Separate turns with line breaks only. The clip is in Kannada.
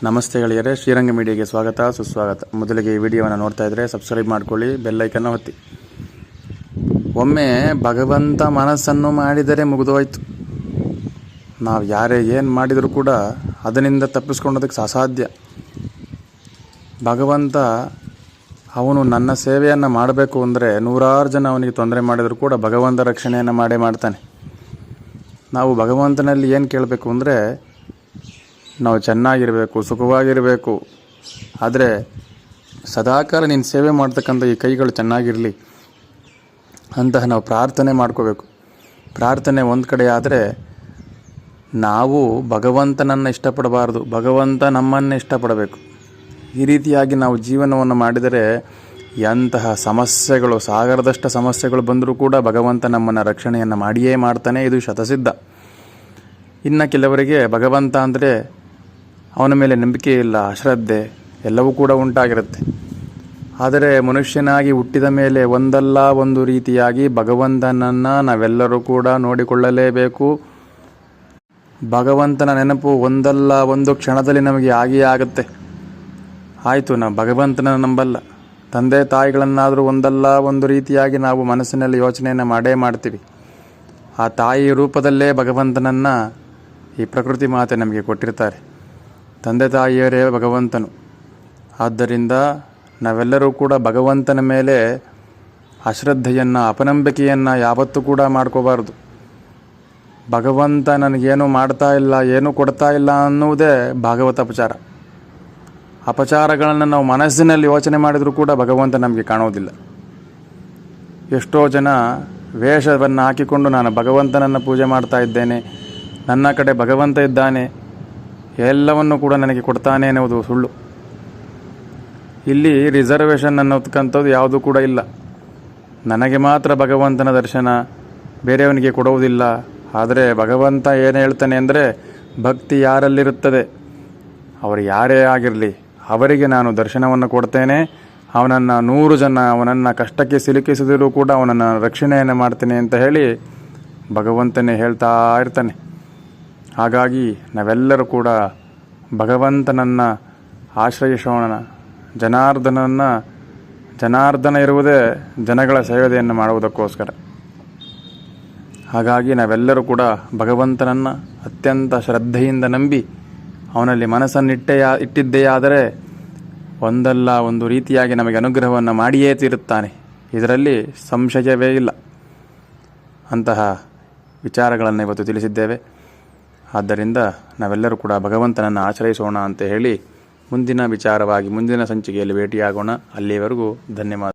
ನಮಸ್ತೆ ಗೆಳೆಯರೇ, ಶ್ರೀರಂಗ ಮೀಡಿಯಾಗೆ ಸ್ವಾಗತ ಸುಸ್ವಾಗತ. ಮೊದಲಿಗೆ ಈ ವಿಡಿಯೋವನ್ನು ನೋಡ್ತಾ ಇದ್ದರೆ ಸಬ್ಸ್ಕ್ರೈಬ್ ಮಾಡ್ಕೊಳ್ಳಿ, ಬೆಲ್ಲೈಕನ್ನು ಒತ್ತಿ. ಒಮ್ಮೆ ಭಗವಂತ ಮನಸ್ಸನ್ನು ಮಾಡಿದರೆ ಮುಗಿದೋಯ್ತು. ನಾವು ಯಾರೇ ಏನು ಮಾಡಿದರೂ ಕೂಡ ಅದರಿಂದ ತಪ್ಪಿಸ್ಕೊಳ್ಳೋದಕ್ಕೆ ಅಸಾಧ್ಯ. ಭಗವಂತ ಅವನು ನನ್ನ ಸೇವೆಯನ್ನು ಮಾಡಬೇಕು ಅಂದರೆ ನೂರಾರು ಜನ ಅವನಿಗೆ ತೊಂದರೆ ಮಾಡಿದರೂ ಕೂಡ ಭಗವಂತ ರಕ್ಷಣೆಯನ್ನು ಮಾಡೇ ಮಾಡ್ತಾನೆ. ನಾವು ಭಗವಂತನಲ್ಲಿ ಏನು ಕೇಳಬೇಕು ಅಂದರೆ ನಾವು ಚೆನ್ನಾಗಿರಬೇಕು, ಸುಖವಾಗಿರಬೇಕು. ಆದರೆ ಸದಾಕಾಲ ನೀನು ಸೇವೆ ಮಾಡ್ತಕ್ಕಂಥ ಈ ಕೈಗಳು ಚೆನ್ನಾಗಿರಲಿ ಅಂತಹ ನಾವು ಪ್ರಾರ್ಥನೆ ಮಾಡ್ಕೋಬೇಕು. ಪ್ರಾರ್ಥನೆ ಒಂದು ಕಡೆ ಆದರೆ ನಾವು ಭಗವಂತನನ್ನು ಇಷ್ಟಪಡಬಾರ್ದು, ಭಗವಂತ ನಮ್ಮನ್ನು ಇಷ್ಟಪಡಬೇಕು. ಈ ರೀತಿಯಾಗಿ ನಾವು ಜೀವನವನ್ನು ಮಾಡಿದರೆ ಎಂತಹ ಸಮಸ್ಯೆಗಳು, ಸಾಗರದಷ್ಟು ಸಮಸ್ಯೆಗಳು ಬಂದರೂ ಕೂಡ ಭಗವಂತ ನಮ್ಮನ್ನು ರಕ್ಷಣೆಯನ್ನು ಮಾಡಿಯೇ ಮಾಡ್ತಾನೆ. ಇದು ಶತಸಿದ್ಧ. ಇನ್ನು ಕೆಲವರಿಗೆ ಭಗವಂತ ಅಂದರೆ ಅವನ ಮೇಲೆ ನಂಬಿಕೆ ಇಲ್ಲ, ಅಶ್ರದ್ಧೆ ಎಲ್ಲವೂ ಕೂಡ ಉಂಟಾಗಿರುತ್ತೆ. ಆದರೆ ಮನುಷ್ಯನಾಗಿ ಹುಟ್ಟಿದ ಮೇಲೆ ಒಂದಲ್ಲ ಒಂದು ರೀತಿಯಾಗಿ ಭಗವಂತನನ್ನು ನಾವೆಲ್ಲರೂ ಕೂಡ ನೋಡಿಕೊಳ್ಳಲೇಬೇಕು. ಭಗವಂತನ ನೆನಪು ಒಂದಲ್ಲ ಒಂದು ಕ್ಷಣದಲ್ಲಿ ನಮಗೆ ಆಗಿಯೇ ಆಗುತ್ತೆ. ಆಯಿತು, ನಾವು ಭಗವಂತನ ನಂಬಲ್ಲ, ತಂದೆ ತಾಯಿಗಳನ್ನಾದರೂ ಒಂದಲ್ಲ ಒಂದು ರೀತಿಯಾಗಿ ನಾವು ಮನಸ್ಸಿನಲ್ಲಿ ಯೋಚನೆಯನ್ನು ಮಾಡೇ ಮಾಡ್ತೀವಿ. ಆ ತಾಯಿ ರೂಪದಲ್ಲೇ ಭಗವಂತನನ್ನು ಈ ಪ್ರಕೃತಿ ಮಾತೆ ನಮಗೆ ಕೊಟ್ಟಿರ್ತಾರೆ. ತಂದೆ ತಾಯಿಯರೇ ಭಗವಂತನು. ಆದ್ದರಿಂದ ನಾವೆಲ್ಲರೂ ಕೂಡ ಭಗವಂತನ ಮೇಲೆ ಅಶ್ರದ್ಧೆಯನ್ನು, ಅಪನಂಬಿಕೆಯನ್ನು ಯಾವತ್ತೂ ಕೂಡ ಮಾಡ್ಕೋಬಾರ್ದು. ಭಗವಂತ ನನಗೇನು ಮಾಡ್ತಾ ಇಲ್ಲ, ಏನೂ ಕೊಡ್ತಾ ಇಲ್ಲ ಅನ್ನುವುದೇ ಭಾಗವತ ಅಪಚಾರ. ಅಪಚಾರಗಳನ್ನು ನಾವು ಮನಸ್ಸಿನಲ್ಲಿ ಯೋಚನೆ ಮಾಡಿದರೂ ಕೂಡ ಭಗವಂತ ನಮಗೆ ಕಾಣೋದಿಲ್ಲ. ಎಷ್ಟೋ ಜನ ವೇಷವನ್ನು ಹಾಕಿಕೊಂಡು ನಾನು ಭಗವಂತನನ್ನು ಪೂಜೆ ಮಾಡ್ತಾ ಇದ್ದೇನೆ, ನನ್ನ ಕಡೆ ಭಗವಂತ ಇದ್ದಾನೆ, ಎಲ್ಲವನ್ನು ಕೂಡ ನನಗೆ ಕೊಡ್ತಾನೆ ಎನ್ನುವುದು ಸುಳ್ಳು. ಇಲ್ಲಿ ರಿಸರ್ವೇಷನ್ ಅನ್ನೋದಕ್ಕಂಥದ್ದು ಯಾವುದೂ ಕೂಡ ಇಲ್ಲ. ನನಗೆ ಮಾತ್ರ ಭಗವಂತನ ದರ್ಶನ, ಬೇರೆಯವನಿಗೆ ಕೊಡುವುದಿಲ್ಲ. ಆದರೆ ಭಗವಂತ ಏನು ಹೇಳ್ತಾನೆ ಅಂದರೆ, ಭಕ್ತಿ ಯಾರಲ್ಲಿರುತ್ತದೆ ಅವರು ಯಾರೇ ಆಗಿರಲಿ ಅವರಿಗೆ ನಾನು ದರ್ಶನವನ್ನು ಕೊಡ್ತೇನೆ. ಅವನನ್ನು 100 ಜನ ಅವನನ್ನು ಕಷ್ಟಕ್ಕೆ ಸಿಲುಕಿಸಿದರೂ ಕೂಡ ಅವನನ್ನು ರಕ್ಷಣೆಯನ್ನು ಮಾಡ್ತೇನೆ ಅಂತ ಹೇಳಿ ಭಗವಂತನೇ ಹೇಳ್ತಾ ಇರ್ತಾನೆ. ಹಾಗಾಗಿ ನಾವೆಲ್ಲರೂ ಕೂಡ ಭಗವಂತನನ್ನು ಆಶ್ರಯಿಸೋಣ. ಜನಾರ್ದನ ಇರುವುದೇ ಜನಗಳ ಸೇವೆಯನ್ನು ಮಾಡುವುದಕ್ಕೋಸ್ಕರ. ಹಾಗಾಗಿ ನಾವೆಲ್ಲರೂ ಕೂಡ ಭಗವಂತನನ್ನು ಅತ್ಯಂತ ಶ್ರದ್ಧೆಯಿಂದ ನಂಬಿ ಅವನಲ್ಲಿ ಮನಸ್ಸನ್ನು ಇಟ್ಟಿದ್ದೇ ಆದರೆ ಒಂದಲ್ಲ ಒಂದು ರೀತಿಯಾಗಿ ನಮಗೆ ಅನುಗ್ರಹವನ್ನು ಮಾಡಿಯೇ ತೀರುತ್ತಾನೆ. ಇದರಲ್ಲಿ ಸಂಶಯವೇ ಇಲ್ಲ. ಅಂತಹ ವಿಚಾರಗಳನ್ನು ಇವತ್ತು ತಿಳಿಸಿದ್ದೇವೆ. ಆದ್ದರಿಂದ ನಾವೆಲ್ಲರೂ ಕೂಡ ಭಗವಂತನನ್ನು ಆಶ್ರಯಿಸೋಣ ಅಂತ ಹೇಳಿ ಮುಂದಿನ ವಿಚಾರವಾಗಿ ಮುಂದಿನ ಸಂಚಿಕೆಯಲ್ಲಿ ಭೇಟಿಯಾಗೋಣ. ಅಲ್ಲಿಯವರೆಗೂ ಧನ್ಯವಾದ.